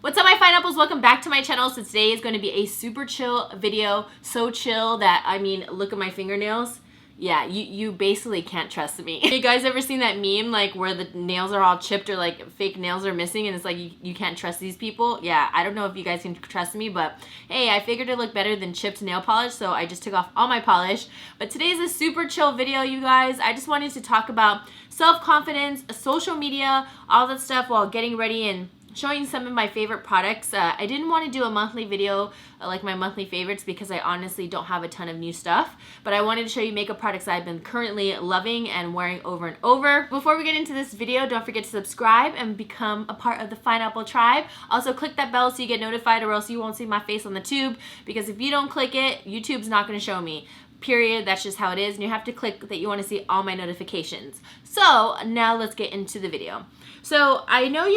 What's up, my pineapples? Welcome back to my channel. So today is going to be a super chill video. So chill that, I mean, look at my fingernails. Yeah, you basically can't trust me. You guys ever seen that meme like where the nails are all chipped or like fake nails are missing and it's like you can't trust these people? Yeah, I don't know if you guys can trust me, but hey, I figured it looked better than chipped nail polish, so I just took off all my polish. But today's a super chill video, you guys. I just wanted to talk about self-confidence, social media, all that stuff while getting ready and showing some of my favorite products. I didn't want to do a monthly video like my monthly favorites because I honestly don't have a ton of new stuff, but I wanted to show you makeup products I've been currently loving and wearing over and over. Before we get into this video, don't forget to subscribe and become a part of the Pineapple Tribe. Also click that bell so you get notified, or else you won't see my face on the tube, because if you don't click it, YouTube's not going to show me. Period. That's just how it is, and you have to click that you want to see all my notifications. So now let's get into the video. So I know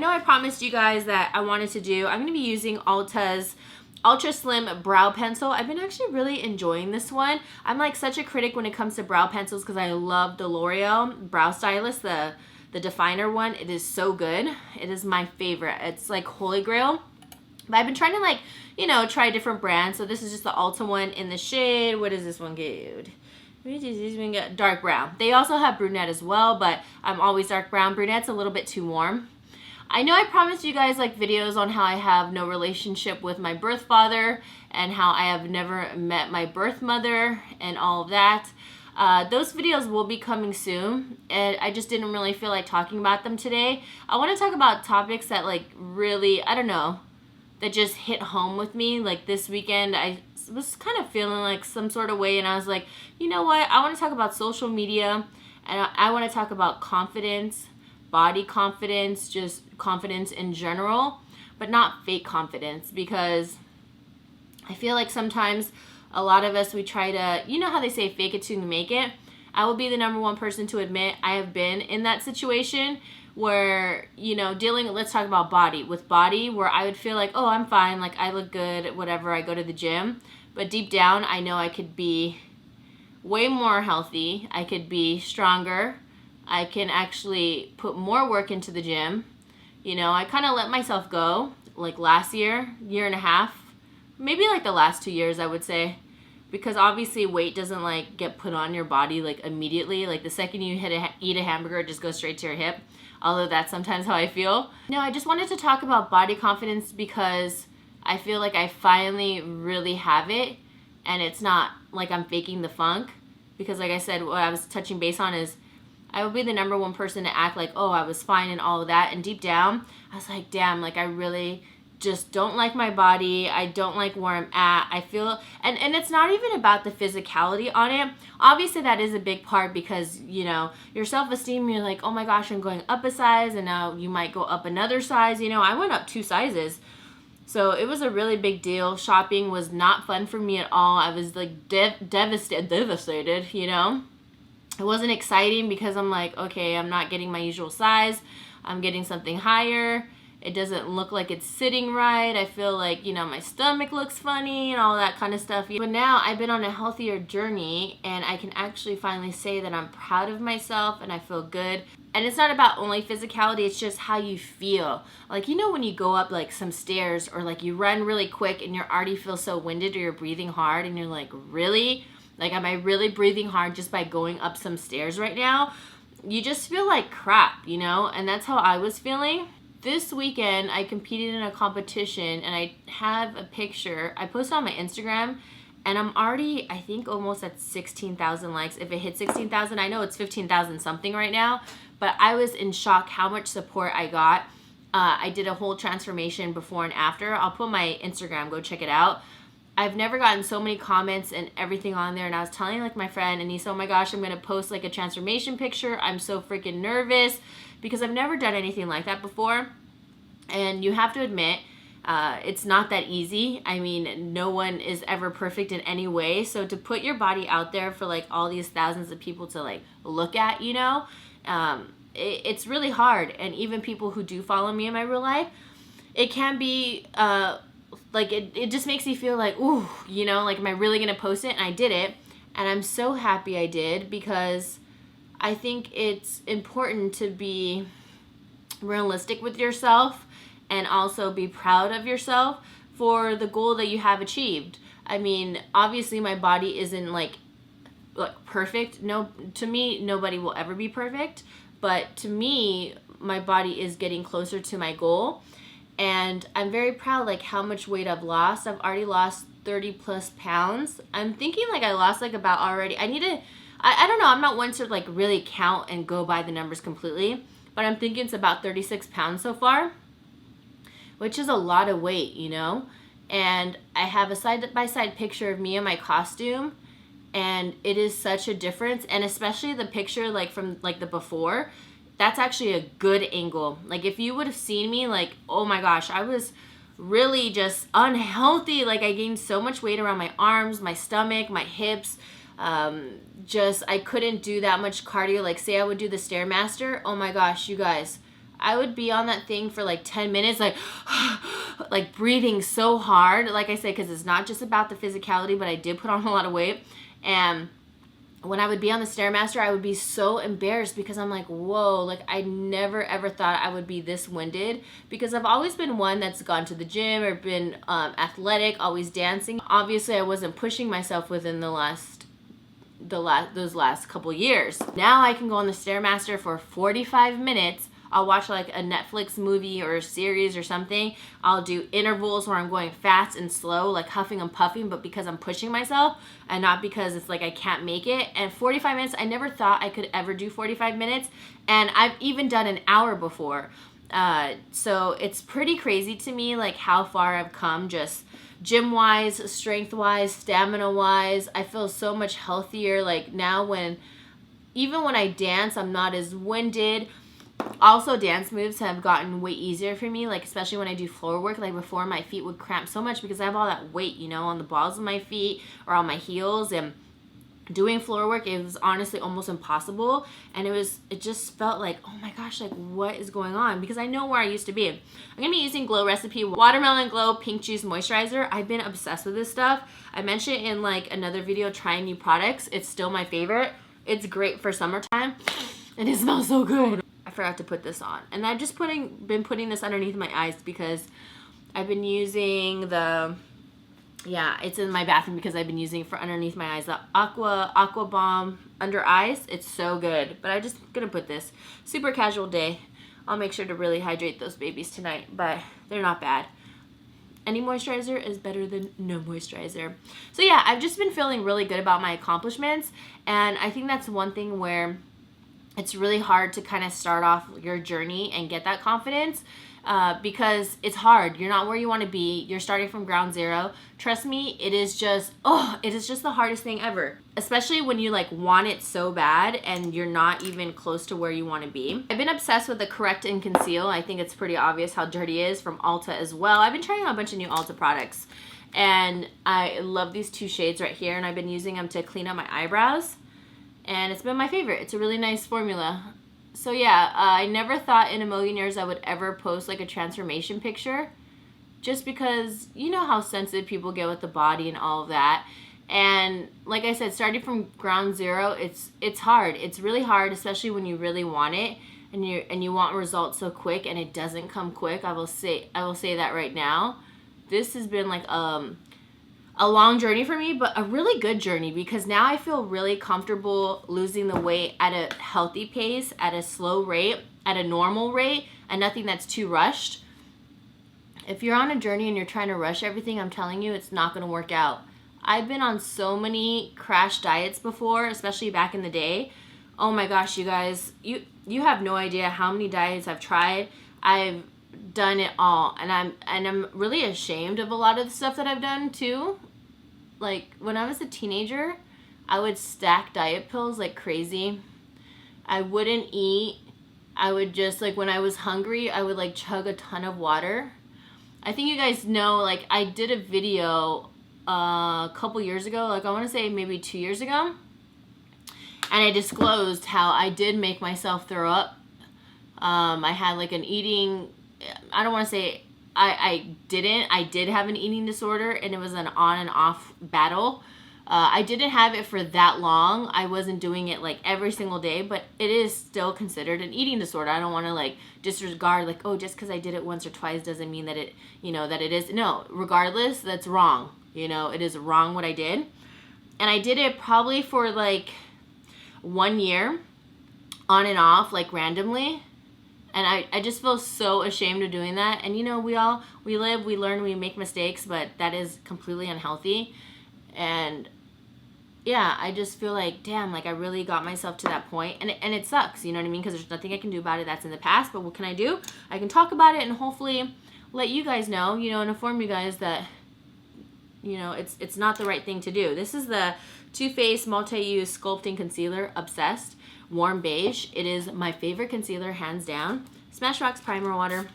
I promised you guys that I'm going to be using Ulta's Ultra Slim Brow Pencil. I've been actually really enjoying this one. I'm like such a critic when it comes to brow pencils because I love the L'Oreal Brow Stylist, the definer one. It is so good. It is my favorite. It's like holy grail. But I've been trying to, like, you know, try different brands. So this is just the Ulta one in the shade. What is this one called? This one got dark brown. They also have brunette as well, but I'm always dark brown. Brunette's a little bit too warm. I know I promised you guys like videos on how I have no relationship with my birth father and how I have never met my birth mother and all of that. Those videos will be coming soon, and I just didn't really feel like talking about them today. I want to talk about topics that like really, I don't know, that just hit home with me. Like this weekend, I was kind of feeling like some sort of way, and I was like, you know what, I want to talk about social media, and I want to talk about confidence, body confidence, just confidence in general, but not fake confidence, because I feel like sometimes a lot of us, we try to, you know how they say fake it till you make it. I will be the #1 person to admit I have been in that situation where, you know, let's talk about body, where I would feel like, oh, I'm fine, like I look good, whatever, I go to the gym, but deep down I know I could be way more healthy, I could be stronger, I can actually put more work into the gym. You know, I kind of let myself go, like last year and a half, maybe like the last 2 years, I would say, because obviously weight doesn't like get put on your body like immediately. Like the second you eat a hamburger, it just goes straight to your hip. Although that's sometimes how I feel. No, I just wanted to talk about body confidence because I feel like I finally really have it, and it's not like I'm faking the funk. Because like I said, what I was touching base on is I would be the #1 person to act like, oh, I was fine and all of that, and deep down I was like, damn, like I really just don't like my body. I don't like where I'm at. I feel, and it's not even about the physicality on it. Obviously that is a big part, because, you know, your self-esteem, you're like, oh my gosh, I'm going up a size, and now you might go up another size. You know, I went up 2 sizes. So it was a really big deal. Shopping was not fun for me at all. I was like devastated, you know. It wasn't exciting because I'm like, okay, I'm not getting my usual size. I'm getting something higher. It doesn't look like it's sitting right. I feel like, you know, my stomach looks funny and all that kind of stuff. But now I've been on a healthier journey, and I can actually finally say that I'm proud of myself and I feel good. And it's not about only physicality, it's just how you feel. Like, you know, when you go up like some stairs, or like you run really quick and you already feel so winded, or you're breathing hard and you're like, really? Like, am I really breathing hard just by going up some stairs right now? You just feel like crap, you know? And that's how I was feeling. This weekend, I competed in a competition, and I have a picture. I posted on my Instagram, and I'm already, I think, almost at 16,000 likes. If it hits 16,000, I know it's 15,000 something right now, but I was in shock how much support I got. I did a whole transformation before and after. I'll put my Instagram, go check it out. I've never gotten so many comments and everything on there, and I was telling like my friend, and he said, oh my gosh, I'm going to post like a transformation picture. I'm so freaking nervous because I've never done anything like that before. And you have to admit, it's not that easy. I mean, no one is ever perfect in any way. So to put your body out there for like all these thousands of people to like look at, you know, it's really hard. And even people who do follow me in my real life, it can be like it just makes me feel like, ooh, you know, like, am I really gonna post it? And I did it, and I'm so happy I did, because I think it's important to be realistic with yourself and also be proud of yourself for the goal that you have achieved. I mean, obviously my body isn't like perfect. No, to me, nobody will ever be perfect, but to me, my body is getting closer to my goal, and I'm very proud like how much weight I've lost. I've already lost 30 plus pounds. I'm thinking like I lost like about already, I need to, I don't know, I'm not one to like really count and go by the numbers completely, but I'm thinking it's about 36 pounds so far, which is a lot of weight, you know? And I have a side-by-side picture of me in my costume, and it is such a difference. And especially the picture like from like the before, that's actually a good angle. Like if you would have seen me, like, oh my gosh, I was really just unhealthy. Like I gained so much weight around my arms, my stomach, my hips. Just I couldn't do that much cardio. Like say I would do the Stairmaster. Oh my gosh, you guys, I would be on that thing for like 10 minutes, like like breathing so hard. Like I said, because it's not just about the physicality, but I did put on a lot of weight. And when I would be on the Stairmaster, I would be so embarrassed because I'm like, whoa, like I never ever thought I would be this winded, because I've always been one that's gone to the gym or been athletic, always dancing. Obviously, I wasn't pushing myself within those last couple years. Now I can go on the Stairmaster for 45 minutes. I'll watch like a Netflix movie or a series or something. I'll do intervals where I'm going fast and slow, like huffing and puffing, but because I'm pushing myself and not because it's like I can't make it. And 45 minutes, I never thought I could ever do 45 minutes. And I've even done an hour before. So it's pretty crazy to me, like how far I've come, just gym-wise, strength-wise, stamina-wise. I feel so much healthier. Like now even when I dance, I'm not as winded. Also, dance moves have gotten way easier for me, like especially when I do floor work. Like before, my feet would cramp so much because I have all that weight, you know, on the balls of my feet or on my heels. And doing floor work, it was honestly almost impossible. And it just felt like, oh my gosh, like what is going on? Because I know where I used to be. I'm gonna be using Glow Recipe Watermelon Glow Pink Juice Moisturizer. I've been obsessed with this stuff. I mentioned in like another video trying new products. It's still my favorite. It's great for summertime and it smells so good. I forgot to put this on, and I've just been putting this underneath my eyes because I've been using it's in my bathroom because I've been using it for underneath my eyes, the Aqua Bomb under eyes. It's so good, but I'm just gonna put this. Super casual day. I'll make sure to really hydrate those babies tonight, but they're not bad. Any moisturizer is better than no moisturizer. So yeah, I've just been feeling really good about my accomplishments, and I think that's one thing where it's really hard to kind of start off your journey and get that confidence because it's hard. You're not where you want to be. You're starting from ground zero. Trust me, it is just the hardest thing ever. Especially when you like want it so bad and you're not even close to where you want to be. I've been obsessed with the Correct and Conceal. I think it's pretty obvious how dirty it is, from Ulta as well. I've been trying out a bunch of new Ulta products, and I love these two shades right here, and I've been using them to clean up my eyebrows. And it's been my favorite. It's a really nice formula. So yeah, I never thought in a million years I would ever post like a transformation picture, just because you know how sensitive people get with the body and all of that. And like I said, starting from ground zero, it's hard. It's really hard, especially when you really want it and you want results so quick, and it doesn't come quick. I will say that right now. This has been like a long journey for me, but a really good journey, because now I feel really comfortable losing the weight at a healthy pace, at a slow rate, at a normal rate, and nothing that's too rushed. If you're on a journey and you're trying to rush everything, I'm telling you, it's not going to work out. I've been on so many crash diets before, especially back in the day. Oh my gosh, you guys, you have no idea how many diets I've tried. I've done it all, and I'm really ashamed of a lot of the stuff that I've done too. Like when I was a teenager, I would stack diet pills like crazy. I wouldn't eat. I would just, like, when I was hungry, I would like chug a ton of water. I think you guys know, like, I did a video a couple years ago, like I want to say maybe 2 years ago, and I disclosed how I did make myself throw up. I had like an eating, I don't want to say I did have an eating disorder, and it was an on and off battle. I didn't have it for that long. I wasn't doing it like every single day, but it is still considered an eating disorder. I don't want to like disregard like, oh, just because I did it once or twice doesn't mean that it, you know, that it is. No, regardless, that's wrong. You know, it is wrong what I did. And I did it probably for like 1 year on and off, like randomly. And I just feel so ashamed of doing that. And you know, we live, we learn, we make mistakes, but that is completely unhealthy. And yeah, I just feel like, damn, like I really got myself to that point. And it sucks, you know what I mean? Because there's nothing I can do about it. That's in the past. But what can I do? I can talk about it and hopefully let you guys know, you know, and inform you guys that, you know, it's not the right thing to do. This is the Too Faced Multi-Use Sculpting Concealer Obsessed Warm Beige. It is my favorite concealer, hands down. Smashbox Primer Water.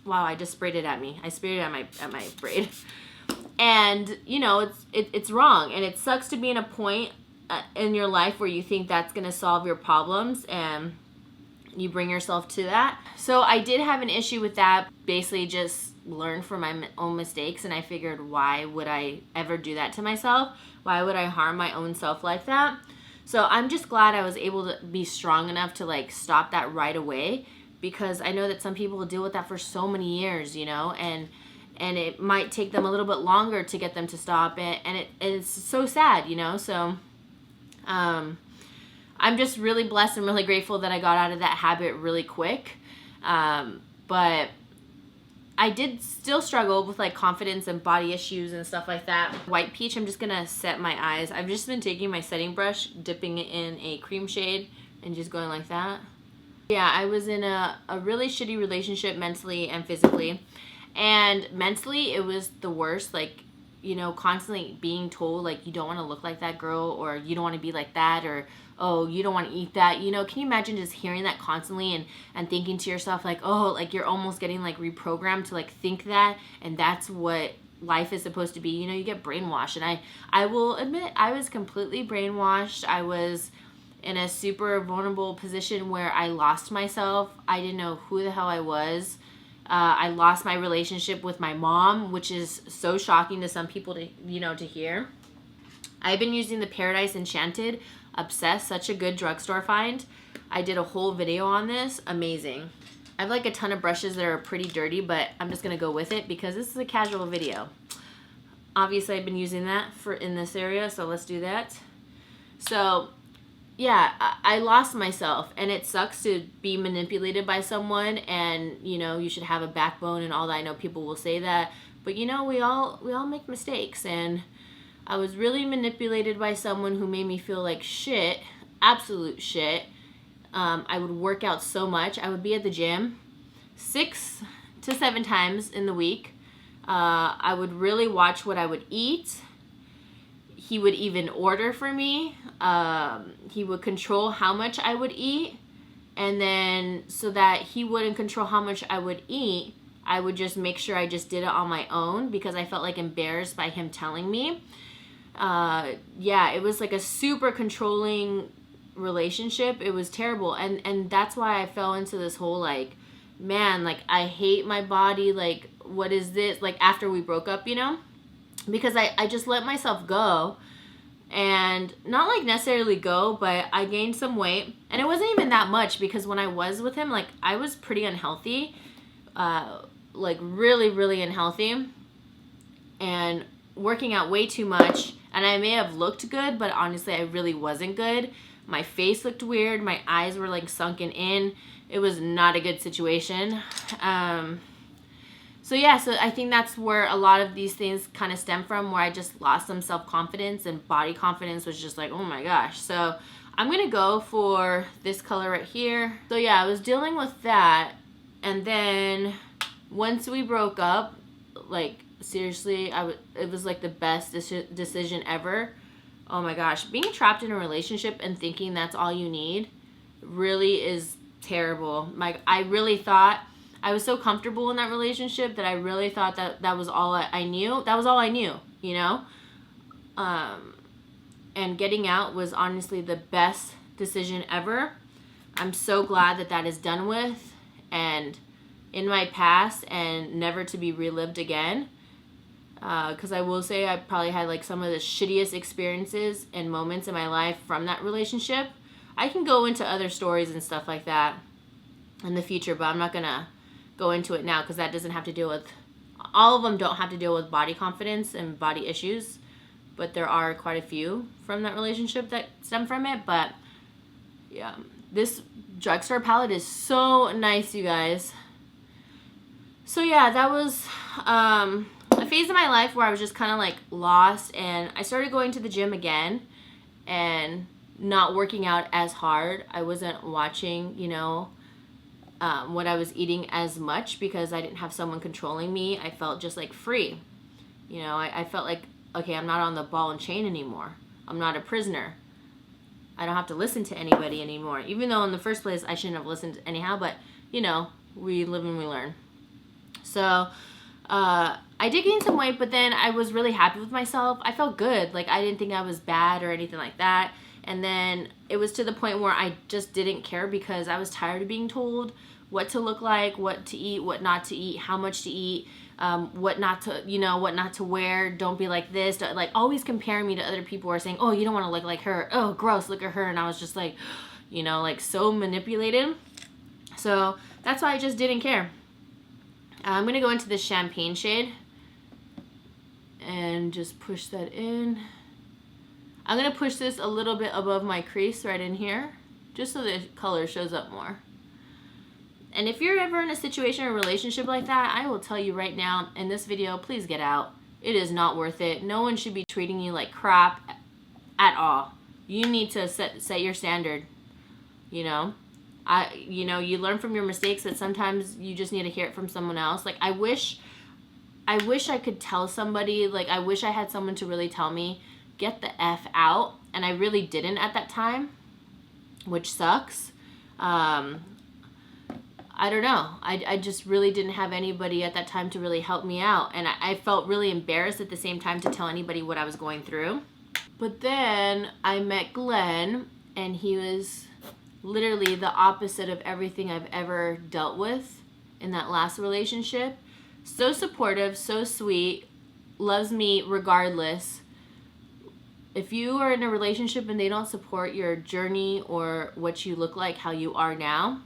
Wow, I just sprayed it at me. I sprayed it at my braid. And, you know, it's wrong. And it sucks to be in a point in your life where you think that's going to solve your problems and you bring yourself to that. So I did have an issue with that. Basically just learn from my own mistakes. And I figured, why would I ever do that to myself? Why would I harm my own self like that? So I'm just glad I was able to be strong enough to like stop that right away. Because I know that some people deal with that for so many years, you know, and it might take them a little bit longer to get them to stop it, and it's so sad, you know. So I'm just really blessed and really grateful that I got out of that habit really quick. But I did still struggle with like confidence and body issues and stuff like that. White Peach, I'm just gonna set my eyes. I've just been taking my setting brush, dipping it in a cream shade, and just going like that. Yeah, I was in a really shitty relationship mentally and physically. And mentally, it was the worst. Like, you know, constantly being told, like, you don't want to look like that girl, or you don't want to be like that, or, oh, you don't want to eat that. You know, can you imagine just hearing that constantly and thinking to yourself, like, oh, like, you're almost getting, like, reprogrammed to, like, think that, and that's what life is supposed to be. You know, you get brainwashed. And I will admit, I was completely brainwashed. I was in a super vulnerable position where I lost myself. I didn't know who the hell I was. I lost my relationship with my mom, which is so shocking to some people to, you know, to hear. I've been using the Paradise Enchanted Obsessed, such a good drugstore find. I did a whole video on this. Amazing. I have like a ton of brushes that are pretty dirty, but I'm just going to go with it because this is a casual video. Obviously, I've been using that in this area, so let's do that. So yeah, I lost myself, and it sucks to be manipulated by someone, and, you know, you should have a backbone and all that. I know people will say that, but, you know, we all make mistakes, and I was really manipulated by someone who made me feel like shit, absolute shit. I would work out so much. I would be at the gym 6 to 7 times in the week. I would really watch what I would eat. He would even order for me. He would control how much I would eat. And then so that he wouldn't control how much I would eat, I would just make sure I just did it on my own because I felt like embarrassed by him telling me. Yeah, it was like a super controlling relationship. It was terrible. And that's why I fell into this whole like, man, like I hate my body. Like, what is this? Like after we broke up, you know? Because I just let myself go, and not like necessarily go, but I gained some weight, and it wasn't even that much because when I was with him, like I was pretty unhealthy, like really, really unhealthy, and working out way too much, and I may have looked good, but honestly, I really wasn't good. My face looked weird. My eyes were like sunken in. It was not a good situation. So yeah, so I think that's where a lot of these things kind of stem from, where I just lost some self-confidence, and body confidence was just like, oh my gosh. So I'm going to go for this color right here. So yeah, I was dealing with that. And then once we broke up, like seriously, it was like the best decision ever. Oh my gosh, being trapped in a relationship and thinking that's all you need really is terrible. Like I really thought, I was so comfortable in that relationship that I really thought that was all I knew. That was all I knew, you know? And getting out was honestly the best decision ever. I'm so glad that is done with and in my past and never to be relived again. because I will say I probably had like some of the shittiest experiences and moments in my life from that relationship. I can go into other stories and stuff like that in the future, but I'm not gonna go into it now because that doesn't have to deal with, all of them don't have to deal with body confidence and body issues, but there are quite a few from that relationship that stem from it. But yeah, this drugstore palette is so nice, you guys. So yeah, that was a phase of my life where I was just kind of like lost, and I started going to the gym again and not working out as hard. I wasn't watching, you know, what I was eating as much because I didn't have someone controlling me. I felt just like free. You know, I felt like, okay, I'm not on the ball and chain anymore. I'm not a prisoner. I don't have to listen to anybody anymore. Even though in the first place I shouldn't have listened anyhow, but you know, we live and we learn. So I did gain some weight, but then I was really happy with myself. I felt good. Like I didn't think I was bad or anything like that. And then it was to the point where I just didn't care because I was tired of being told what to look like, what to eat, what not to eat, how much to eat, what not to, you know, what not to wear. Don't be like this. Like always comparing me to other people who are saying, oh, you don't want to look like her. Oh, gross, look at her. And I was just like, you know, like so manipulated. So that's why I just didn't care. I'm going to go into this champagne shade and just push that in. I'm going to push this a little bit above my crease right in here, just so the color shows up more. And if you're ever in a situation or relationship like that, I will tell you right now in this video, please get out. It is not worth it. No one should be treating you like crap at all. You need to set your standard, you know. You know, you learn from your mistakes, that sometimes you just need to hear it from someone else. Like I wish I could tell somebody, like I wish I had someone to really tell me, get the F out. And I really didn't at that time, which sucks. I don't know. I just really didn't have anybody at that time to really help me out. And I felt really embarrassed at the same time to tell anybody what I was going through. But then I met Glenn, and he was literally the opposite of everything I've ever dealt with in that last relationship. So supportive, so sweet, loves me regardless. If you are in a relationship and they don't support your journey or what you look like, how you are now,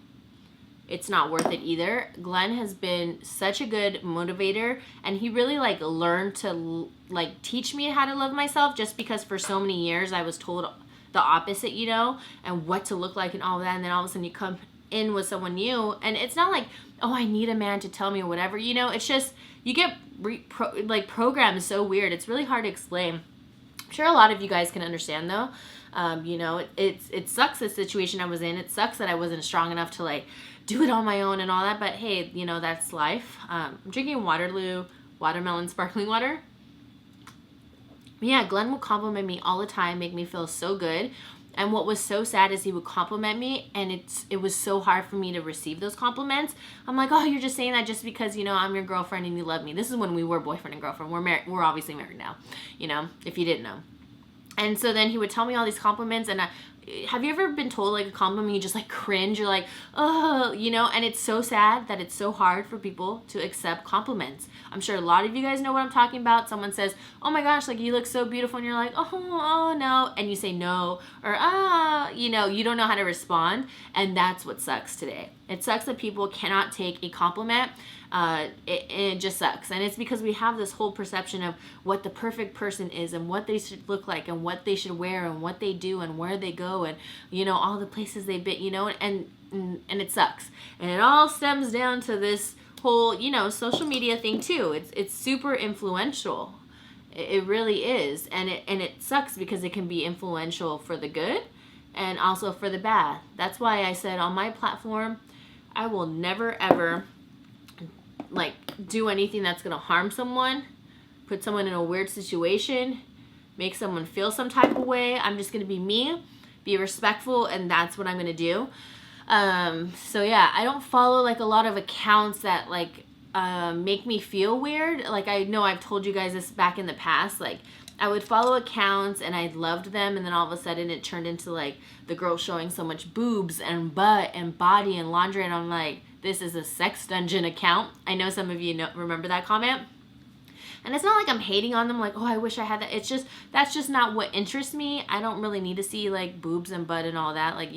it's not worth it either. Glenn has been such a good motivator, and he really like learned to like teach me how to love myself, just because for so many years I was told the opposite, you know, and what to look like and all that. And then all of a sudden you come in with someone new, and it's not like, oh, I need a man to tell me or whatever, you know. It's just you get programmed so weird. It's really hard to explain. I'm sure a lot of you guys can understand though. You know, it sucks the situation I was in. It sucks that I wasn't strong enough to like do it on my own and all that. But hey, you know, that's life. I'm drinking watermelon sparkling water. Yeah, Glenn would compliment me all the time, make me feel so good. And what was so sad is he would compliment me, and it was so hard for me to receive those compliments. I'm like, oh, you're just saying that just because, you know, I'm your girlfriend and you love me. This is when we were boyfriend and girlfriend. We're married. We're obviously married now, you know, if you didn't know. And so then he would tell me all these compliments, and have you ever been told like a compliment, you just like cringe, you're like, oh, you know, and it's so sad that it's so hard for people to accept compliments. I'm sure a lot of you guys know what I'm talking about. Someone says, oh my gosh, like you look so beautiful, and you're like, oh no, and you say no, or you know, you don't know how to respond. And that's what sucks today. It sucks that people cannot take a compliment. It just sucks. And it's because we have this whole perception of what the perfect person is, and what they should look like, and what they should wear, and what they do, and where they go, and you know, all the places they've been, you know, and it sucks. And it all stems down to this whole, you know, social media thing too. It's super influential. It really is. And it sucks because it can be influential for the good and also for the bad. That's why I said on my platform, I will never ever like do anything that's gonna harm someone, put someone in a weird situation, make someone feel some type of way. I'm just gonna be me, be respectful, and that's what I'm gonna do. So yeah, I don't follow like a lot of accounts that like make me feel weird. Like I know I've told you guys this back in the past, like I would follow accounts and I loved them, and then all of a sudden it turned into like the girl showing so much boobs and butt and body and laundry, and I'm like, this is a sex dungeon account. I know some of you remember that comment. And it's not like I'm hating on them, like, oh, I wish I had that. It's just, that's just not what interests me. I don't really need to see like boobs and butt and all that. Like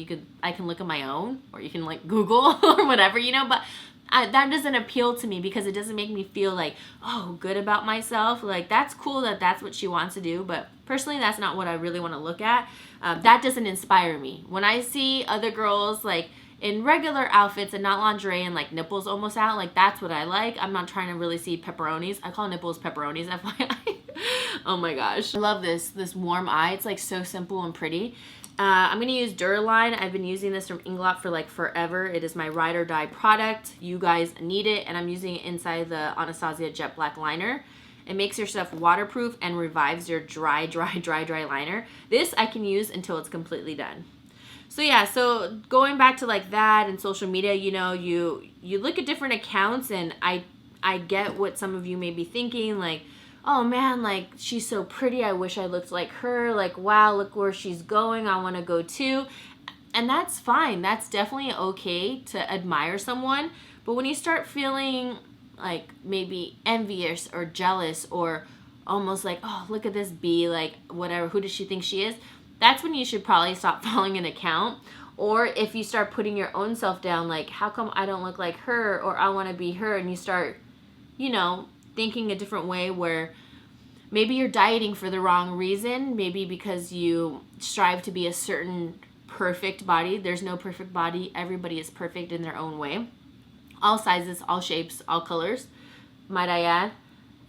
I can look at my own, or you can like Google or whatever, you know, but that doesn't appeal to me because it doesn't make me feel like, oh, good about myself. Like, that's cool that that's what she wants to do, but personally, that's not what I really want to look at. That doesn't inspire me. When I see other girls like in regular outfits and not lingerie and like nipples almost out, like that's what I like. I'm not trying to really see pepperonis. I call nipples pepperonis, FYI. Oh my gosh. I love this warm eye. It's like so simple and pretty. I'm going to use Duraline. I've been using this from Inglot for like forever. It is my ride or die product. You guys need it, and I'm using it inside the Anastasia Jet Black Liner. It makes your stuff waterproof and revives your dry liner. This I can use until it's completely done. So yeah, so going back to like that and social media, you know, you look at different accounts, and I get what some of you may be thinking, like, oh man, like, she's so pretty, I wish I looked like her, like, wow, look where she's going, I want to go too. And that's fine. That's definitely okay to admire someone. But when you start feeling like maybe envious or jealous, or almost like, oh, look at this bee, like, whatever, who does she think she is? That's when you should probably stop following an account. Or if you start putting your own self down, like, how come I don't look like her, or I want to be her, and you start, you know, thinking a different way, where maybe you're dieting for the wrong reason, maybe because you strive to be a certain perfect body. There's no perfect body. Everybody is perfect in their own way. All sizes, all shapes, all colors, might I add.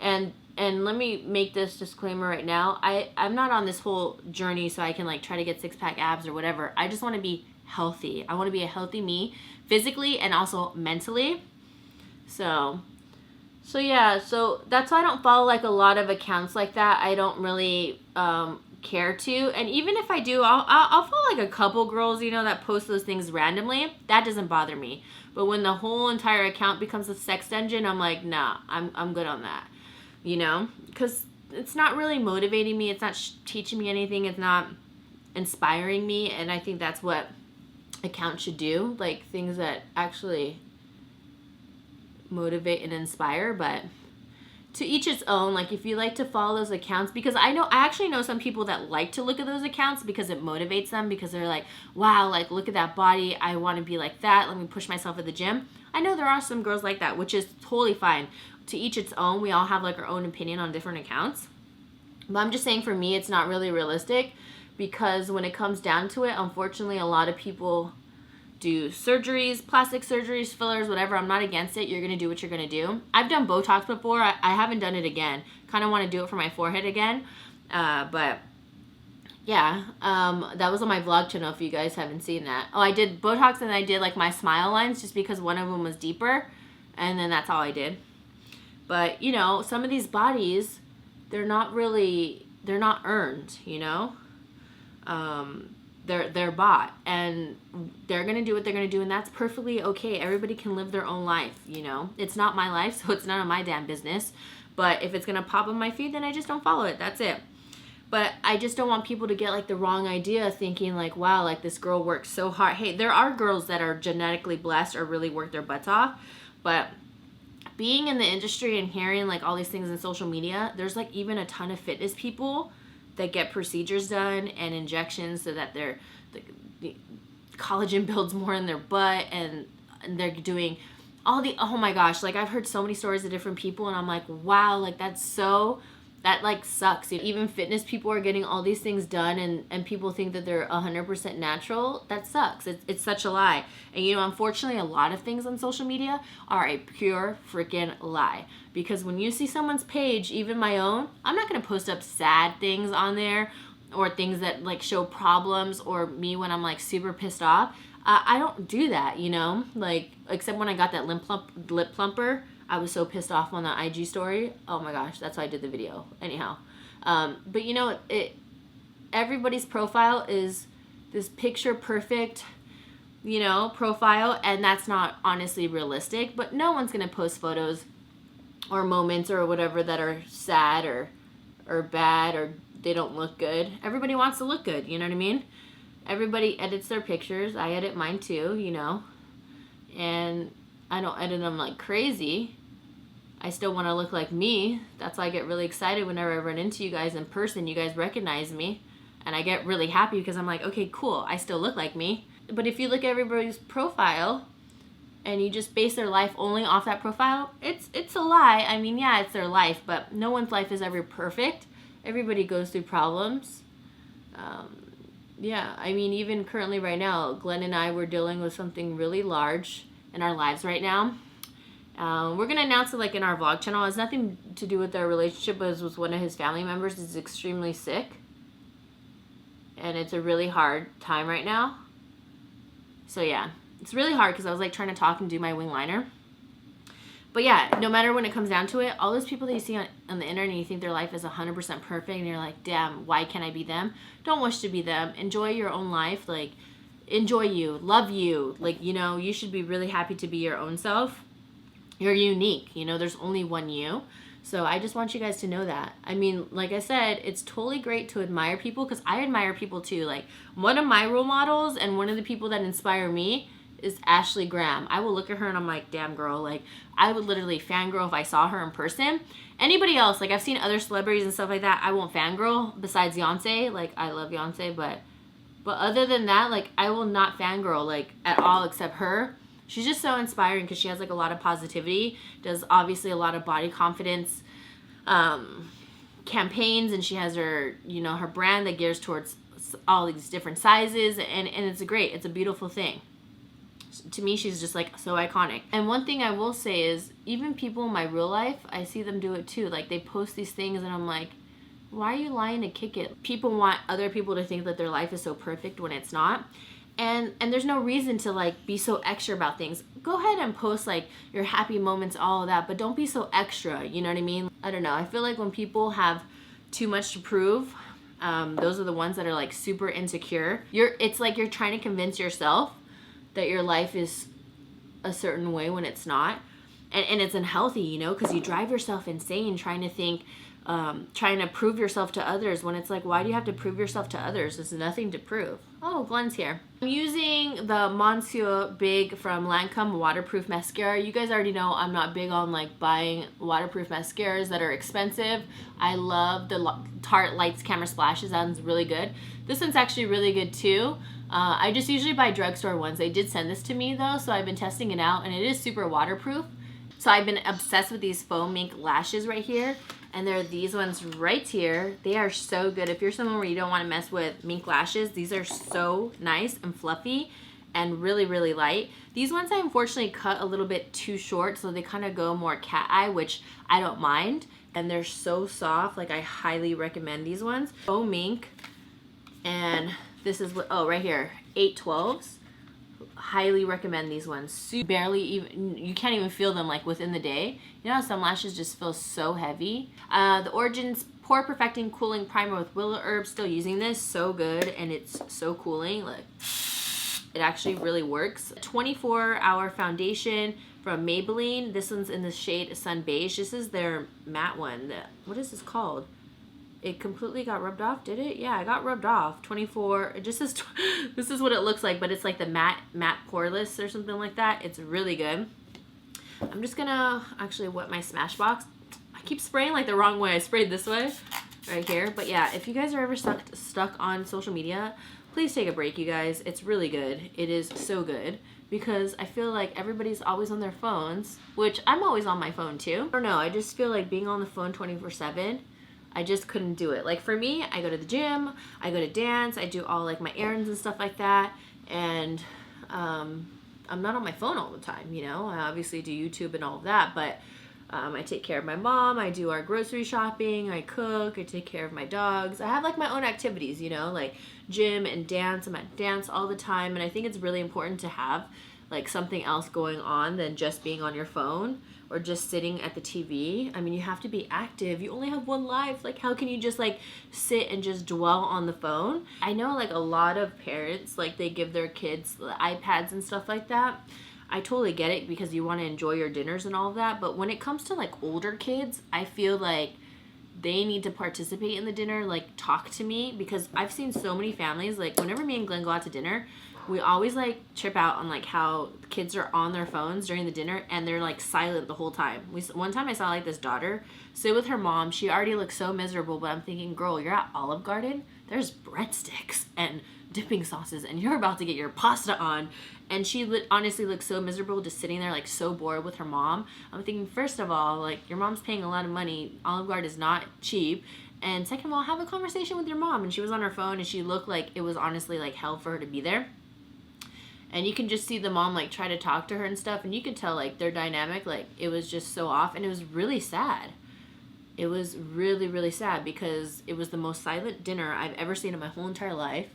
And let me make this disclaimer right now. I'm not on this whole journey so I can like try to get six-pack abs or whatever. I just want to be healthy. I want to be a healthy me, physically and also mentally. So yeah, so that's why I don't follow like a lot of accounts like that. I don't really care to. And even if I do, I'll follow like a couple girls, you know, that post those things randomly. That doesn't bother me. But when the whole entire account becomes a sex dungeon, I'm like, nah, I'm good on that. You know, because it's not really motivating me. It's not teaching me anything. It's not inspiring me. And I think that's what accounts should do, like things that actually motivate and inspire. But to each its own. Like, if you like to follow those accounts, because I actually know some people that like to look at those accounts because it motivates them, because they're like, wow, like, look at that body, I want to be like that, let me push myself at the gym. I know there are some girls like that, which is totally fine. To each its own. We all have like our own opinion on different accounts. But I'm just saying, for me, it's not really realistic, because when it comes down to it, unfortunately, a lot of people do surgeries, plastic surgeries, fillers, whatever. I'm not against it. You're going to do what you're going to do. I've done Botox before. I haven't done it again. Kind of want to do it for my forehead again. But yeah, that was on my vlog channel if you guys haven't seen that. Oh, I did Botox, and I did like my smile lines just because one of them was deeper. And then that's all I did. But, you know, some of these bodies, they're not earned, you know? They're bought, and they're going to do what they're going to do, and that's perfectly okay. Everybody can live their own life, you know? It's not my life, so it's none of my damn business. But if it's going to pop on my feed, then I just don't follow it. That's it. But I just don't want people to get, like, the wrong idea, thinking, like, wow, like, this girl works so hard. Hey, there are girls that are genetically blessed or really work their butts off, but being in the industry and hearing, like, all these things in social media, there's, like, even a ton of fitness people that get procedures done and injections so that the collagen builds more in their butt, and they're doing all the, oh my gosh, like, I've heard so many stories of different people, and I'm like, wow, like, that like sucks. Even fitness people are getting all these things done, and people think that they're 100% natural. That sucks. It's such a lie. And, you know, unfortunately, a lot of things on social media are a pure freaking lie. Because when you see someone's page, even my own, I'm not going to post up sad things on there, or things that, like, show problems, or me when I'm, like, super pissed off. I don't do that, you know? Like, except when I got that lip plumper. I was so pissed off on that IG story. Oh my gosh, that's why I did the video. Anyhow. But, you know, everybody's profile is this picture perfect, you know, profile, and that's not honestly realistic. But no one's going to post photos or moments or whatever that are sad or bad, or they don't look good. Everybody wants to look good, you know what I mean? Everybody edits their pictures. I edit mine too, you know. And I don't edit them like crazy. I still want to look like me. That's why I get really excited whenever I run into you guys in person. You guys recognize me. And I get really happy because I'm like, okay, cool. I still look like me. But if you look at everybody's profile and you just base their life only off that profile, it's a lie. I mean, yeah, it's their life, but no one's life is ever perfect. Everybody goes through problems. Yeah, I mean, even currently right now, Glenn and I were dealing with something really large in our lives right now. We're going to announce it like in our vlog channel. It has nothing to do with our relationship, but it was one of his family members is extremely sick. And it's a really hard time right now. So yeah, it's really hard because I was like trying to talk and do my wing liner. But yeah, no matter when it comes down to it, all those people that you see on the internet and you think their life is 100% perfect and you're like, damn, why can't I be them? Don't wish to be them. Enjoy your own life. Like, enjoy you. Love you. Like, you know, you should be really happy to be your own self. You're unique. You know, there's only one you. So I just want you guys to know that. I mean, like I said, it's totally great to admire people because I admire people too. Like, one of my role models and one of the people that inspire me is Ashley Graham. I will look at her and I'm like, damn girl, like I would literally fangirl if I saw her in person. Anybody else, like I've seen other celebrities and stuff like that, I won't fangirl besides Beyonce. Like I love Beyonce, but other than that, like I will not fangirl like at all except her. She's just so inspiring because she has like a lot of positivity, does obviously a lot of body confidence campaigns, and she has her, you know, her brand that gears towards all these different sizes, and it's a beautiful thing. To me, she's just like so iconic. And one thing I will say is even people in my real life, I see them do it too. Like they post these things and I'm like, why are you lying to kick it? People want other people to think that their life is so perfect when it's not. And there's no reason to like be so extra about things. Go ahead and post like your happy moments, all of that, but don't be so extra, you know what I mean? I don't know. I feel like when people have too much to prove, those are the ones that are like super insecure. It's like you're trying to convince yourself that your life is a certain way when it's not. And it's unhealthy, you know, because you drive yourself insane trying to think, trying to prove yourself to others when it's like, why do you have to prove yourself to others? There's nothing to prove. Oh, Glenn's here. I'm using the Monsieur Big from Lancome waterproof mascara. You guys already know I'm not big on like buying waterproof mascaras that are expensive. I love the Tarte Lights Camera Splashes. That one's really good. This one's actually really good too. I just usually buy drugstore ones. They did send this to me though, so I've been testing it out and it is super waterproof. So I've been obsessed with these foam mink lashes right here. And there are these ones right here. They are so good. If you're someone where you don't want to mess with mink lashes, these are so nice and fluffy and really, really light. These ones I unfortunately cut a little bit too short, so they kind of go more cat eye, which I don't mind. And they're so soft. Like I highly recommend these ones. Foam mink. And this is what, oh, right here, 812s. Highly recommend these ones. Barely even, you can't even feel them like within the day. You know how some lashes just feel so heavy? The Origins Pore Perfecting Cooling Primer with Willow Herb, still using this, so good, and it's so cooling. Like, it actually really works. 24-hour foundation from Maybelline. This one's in the shade Sun Beige. This is their matte one. What is this called? It completely got rubbed off, did it? Yeah, it got rubbed off. 24, it just says, this is what it looks like, but it's like the matte poreless or something like that. It's really good. I'm just gonna actually wet my Smashbox. I keep spraying like the wrong way. I sprayed this way, right here. But yeah, if you guys are ever stuck on social media, please take a break, you guys. It's really good. It is so good. Because I feel like everybody's always on their phones, which I'm always on my phone too. I don't know, I just feel like being on the phone 24/7, I just couldn't do it. Like for me, I go to the gym, I go to dance, I do all like my errands and stuff like that, and I'm not on my phone all the time, you know? I obviously do YouTube and all of that, but I take care of my mom, I do our grocery shopping, I cook, I take care of my dogs. I have like my own activities, you know, like gym and dance. I'm at dance all the time, and I think it's really important to have like something else going on than just being on your phone or just sitting at the TV. I mean, you have to be active. You only have one life. Like, how can you just like sit and just dwell on the phone? I know like a lot of parents, like they give their kids the iPads and stuff like that. I totally get it because you want to enjoy your dinners and all of that. But when it comes to like older kids, I feel like they need to participate in the dinner, like talk to me, because I've seen so many families, like whenever me and Glenn go out to dinner, We always like trip out on like how kids are on their phones during the dinner and they're like silent the whole time. One time I saw like this daughter sit with her mom. She already looked so miserable, but I'm thinking, girl, you're at Olive Garden. There's breadsticks and dipping sauces and you're about to get your pasta on. And she honestly looked so miserable just sitting there like so bored with her mom. I'm thinking, first of all, like your mom's paying a lot of money. Olive Garden is not cheap. And second of all, have a conversation with your mom. And she was on her phone and she looked like it was honestly like hell for her to be there. And you can just see the mom like try to talk to her and stuff. And you could tell like their dynamic, like it was just so off. And it was really sad. It was really, really sad because it was the most silent dinner I've ever seen in my whole entire life.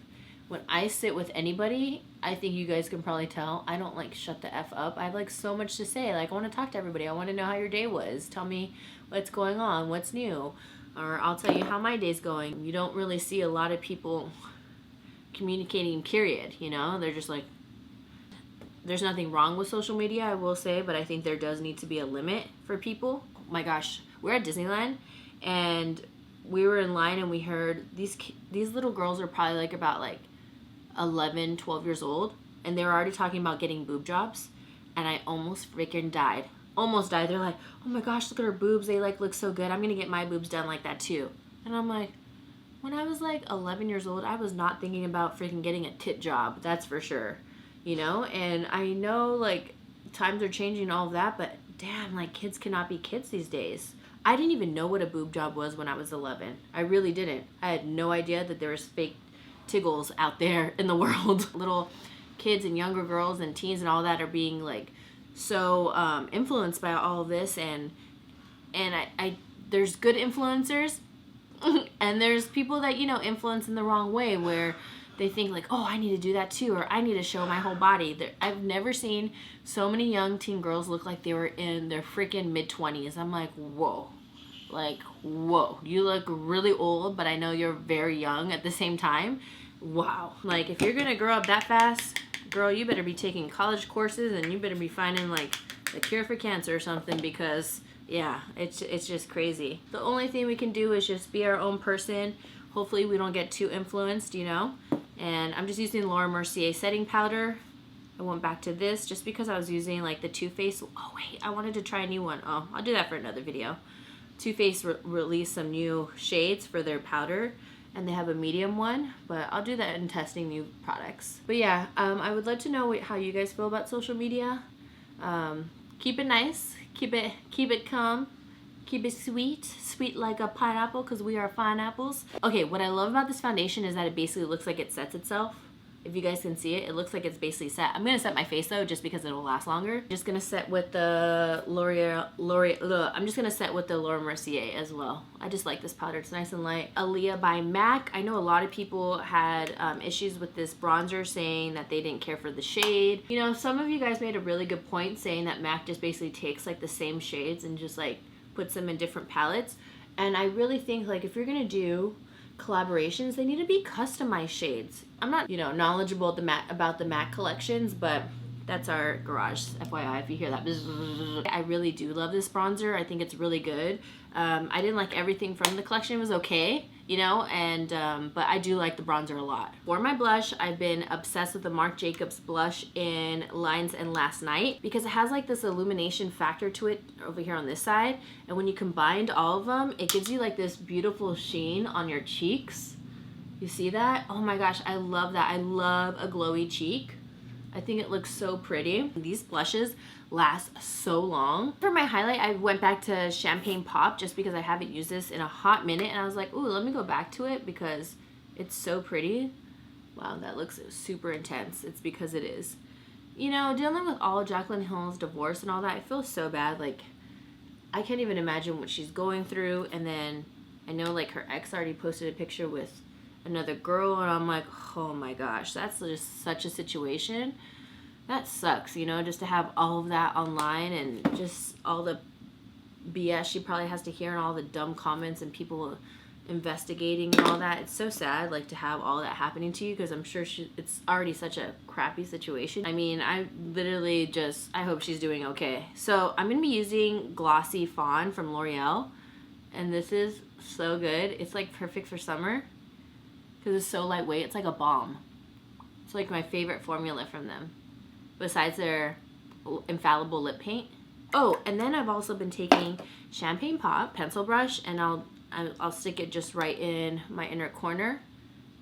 When I sit with anybody, I think you guys can probably tell, I don't like shut the F up. I have like so much to say. Like I want to talk to everybody. I want to know how your day was. Tell me what's going on, what's new. Or I'll tell you how my day's going. You don't really see a lot of people communicating, period. You know, they're just like, there's nothing wrong with social media, I will say, but I think there does need to be a limit for people. Oh my gosh, we're at Disneyland and we were in line and we heard these little girls are probably like about like 11, 12 years old, and they were already talking about getting boob jobs, and I almost freaking died. Almost died. They're like, oh my gosh, look at her boobs. They like look so good. I'm gonna get my boobs done like that too. And I'm like, when I was like 11 years old, I was not thinking about freaking getting a tit job. That's for sure. You know, and I know like times are changing and all of that, but damn, like kids cannot be kids these days. I didn't even know what a boob job was when I was 11. I really didn't. I had no idea that there was fake tiggles out there in the world. Little kids and younger girls and teens and all that are being like so influenced by all of this, and I there's good influencers and there's people that, you know, influence in the wrong way where they think like, oh, I need to do that too, or I need to show my whole body. I've never seen so many young teen girls look like they were in their freaking mid-20s. I'm like, whoa. Like, whoa. You look really old, but I know you're very young at the same time. Wow. Like, if you're going to grow up that fast, girl, you better be taking college courses and you better be finding like the cure for cancer or something, because, yeah, it's just crazy. The only thing we can do is just be our own person. Hopefully we don't get too influenced, you know. And I'm just using Laura Mercier setting powder. I went back to this just because I was using like the Too Faced. Oh wait, I wanted to try a new one. Oh, I'll do that for another video. Too Faced released some new shades for their powder, and they have a medium one, but I'll do that in testing new products. But yeah, I would love to know how you guys feel about social media. Keep it nice, keep it calm. Keep it sweet like a pineapple, because we are pineapples. Okay, what I love about this foundation is that it basically looks like it sets itself. If you guys can see it, it looks like it's basically set. I'm gonna set my face though, just because it'll last longer. Just gonna set with the I'm just gonna set with the Laura Mercier as well. I just like this powder, it's nice and light. AALIYAH by MAC. I know a lot of people had issues with this bronzer, saying that they didn't care for the shade. You know, some of you guys made a really good point saying that MAC just basically takes like the same shades and just like puts them in different palettes. And I really think like if you're gonna do collaborations, they need to be customized shades. I'm not, you know, knowledgeable about the MAC collections, but that's our garage, FYI, if you hear that. I really do love this bronzer. I think it's really good. I didn't like everything from the collection. It was okay, you know, and but I do like the bronzer a lot. For my blush, I've been obsessed with the Marc Jacobs blush in Lines and Last Night, because it has like this illumination factor to it over here on this side, and when you combined all of them, it gives you like this beautiful sheen on your cheeks. You see that? Oh my gosh, I love that. I love a glowy cheek. I think it looks so pretty. These blushes last so long. For my highlight, I went back to Champagne Pop just because I haven't used this in a hot minute, and I was like, ooh, let me go back to it because it's so pretty. Wow, that looks super intense. It's because it is. You know, dealing with all Jaclyn Hill's divorce and all that, I feel so bad. Like, I can't even imagine what she's going through. And then I know like her ex already posted a picture with another girl, and I'm like, oh my gosh, that's just such a situation. That sucks, you know, just to have all of that online and just all the BS she probably has to hear and all the dumb comments and people investigating and all that. It's so sad, like, to have all that happening to you, because I'm sure it's already such a crappy situation. I mean, I literally just, I hope she's doing okay. So I'm gonna be using Glossy Fawn from L'Oreal, and this is so good. It's like perfect for summer because it's so lightweight. It's like a balm. It's like my favorite formula from them, besides their infallible lip paint. Oh, and then I've also been taking Champagne Pop pencil brush, and I'll stick it just right in my inner corner,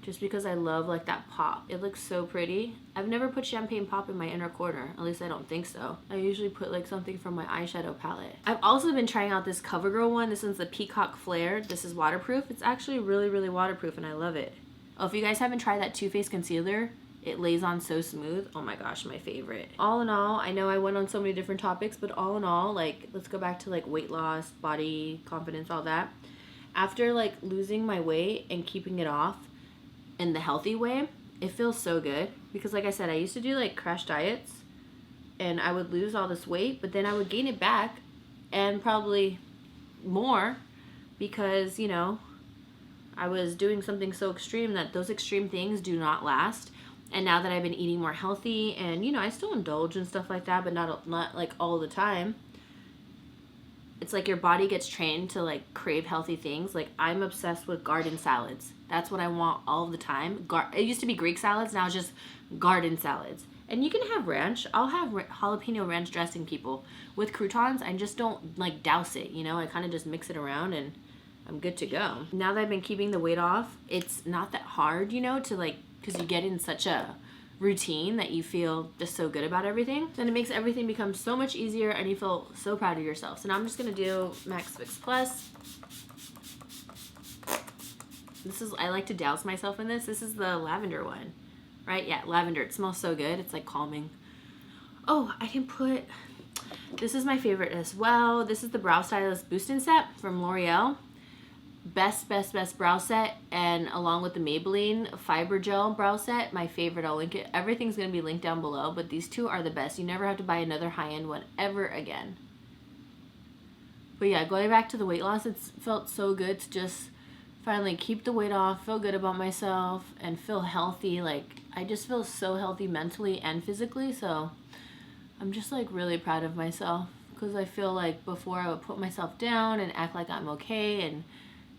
just because I love like that pop. It looks so pretty. I've never put Champagne Pop in my inner corner, at least I don't think so. I usually put like something from my eyeshadow palette. I've also been trying out this CoverGirl one. This one's the Peacock Flare. This is waterproof. It's actually really, really waterproof, and I love it. Oh, if you guys haven't tried that Too Faced concealer, it lays on so smooth. Oh my gosh, my favorite. All in all, I know I went on so many different topics, but all in all, like, let's go back to like weight loss, body confidence, all that. After like losing my weight and keeping it off in the healthy way, it feels so good. Because like I said, I used to do like crash diets, and I would lose all this weight, but then I would gain it back, and probably more, because, you know, I was doing something so extreme that those extreme things do not last. And now that I've been eating more healthy, and, you know, I still indulge and stuff like that, but not like all the time. It's like your body gets trained to like crave healthy things. Like, I'm obsessed with garden salads. That's what I want all the time. It used to be Greek salads, now it's just garden salads. And you can have ranch. I'll have jalapeno ranch dressing, people, with croutons. I just don't like douse it, you know. I kind of just mix it around and I'm good to go. Now that I've been keeping the weight off, it's not that hard, you know, to like, because you get in such a routine that you feel just so good about everything. Then it makes everything become so much easier, and you feel so proud of yourself. So now I'm just gonna do Max Fix Plus. This is, I like to douse myself in this. This is the lavender one, right? Yeah, lavender. It smells so good. It's like calming. Oh, I didn't put, this is my favorite as well. This is the Brow Stylist Boosting Set from L'Oreal. Best brow set, and along with the Maybelline Fiber Gel brow set, my favorite. I'll link it. Everything's going to be linked down below, but these two are the best. You never have to buy another high-end one ever again. But yeah, going back to the weight loss, it's felt so good to just finally keep the weight off, feel good about myself, and feel healthy. Like, I just feel so healthy mentally and physically, so I'm just like really proud of myself, because I feel like before I would put myself down and act like I'm okay, and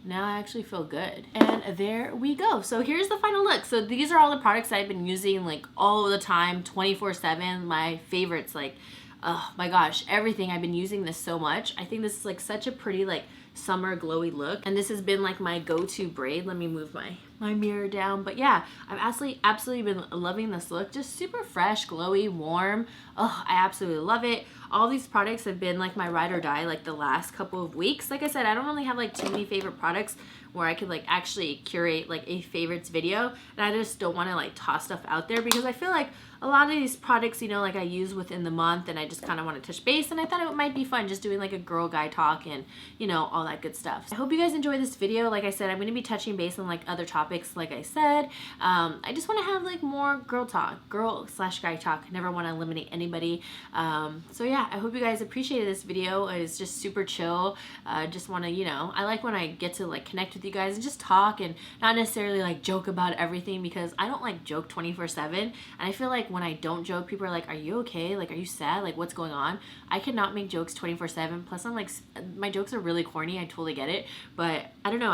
now I actually feel good. And there we go. So here's the final look. So these are all the products I've been using like all the time, 24/7. My favorites, like, oh my gosh, everything. I've been using this so much. I think this is like such a pretty like summer glowy look, and this has been like my go-to braid. Let me move my mirror down. But yeah, I've absolutely been loving this look. Just super fresh, glowy, warm. Oh, I absolutely love it. All these products have been like my ride or die like the last couple of weeks. Like I said, I don't really have like too many favorite products where I could like actually curate like a favorites video, and I just don't want to like toss stuff out there, because I feel like a lot of these products, you know, like I use within the month, and I just kind of want to touch base, and I thought it might be fun just doing like a girl guy talk and, you know, all that good stuff. I hope you guys enjoyed this video. Like I said, I'm going to be touching base on like other topics, like I said. I just want to have like more girl talk, girl/guy talk. Never want to eliminate anybody. So yeah, I hope you guys appreciated this video. It's just super chill. Just want to, you know, I like when I get to like connect with you guys and just talk, and not necessarily like joke about everything, because I don't like joke 24/7, and I feel like when I don't joke, people are like, are you okay? Like, are you sad? Like, what's going on? I cannot make jokes 24/7. Plus, I'm like, my jokes are really corny. I totally get it. But I don't know.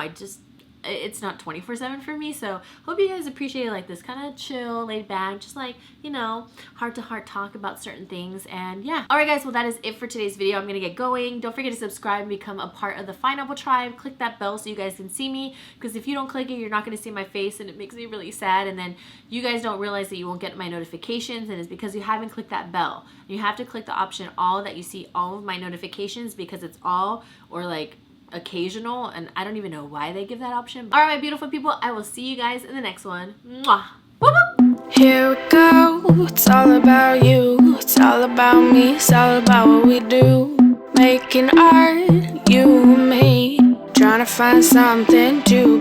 It's not 24/7 for me. So hope you guys appreciate like this kind of chill, laid back, just like, you know, heart to heart talk about certain things. And yeah. Alright guys, well that is it for today's video. I'm gonna get going. Don't forget to subscribe and become a part of the Pineapple Tribe. Click that bell so you guys can see me, because if you don't click it, you're not gonna see my face, and it makes me really sad. And then you guys don't realize that you won't get my notifications, and it's because you haven't clicked that bell. You have to click the option all, that you see all of my notifications, because it's all or like occasional, and I don't even know why they give that option. All right, my beautiful people, I will see you guys in the next one. Mwah. Woo-hoo. Here we go, it's all about you, it's all about me, it's all about what we do. Making art, you and me, trying to find something to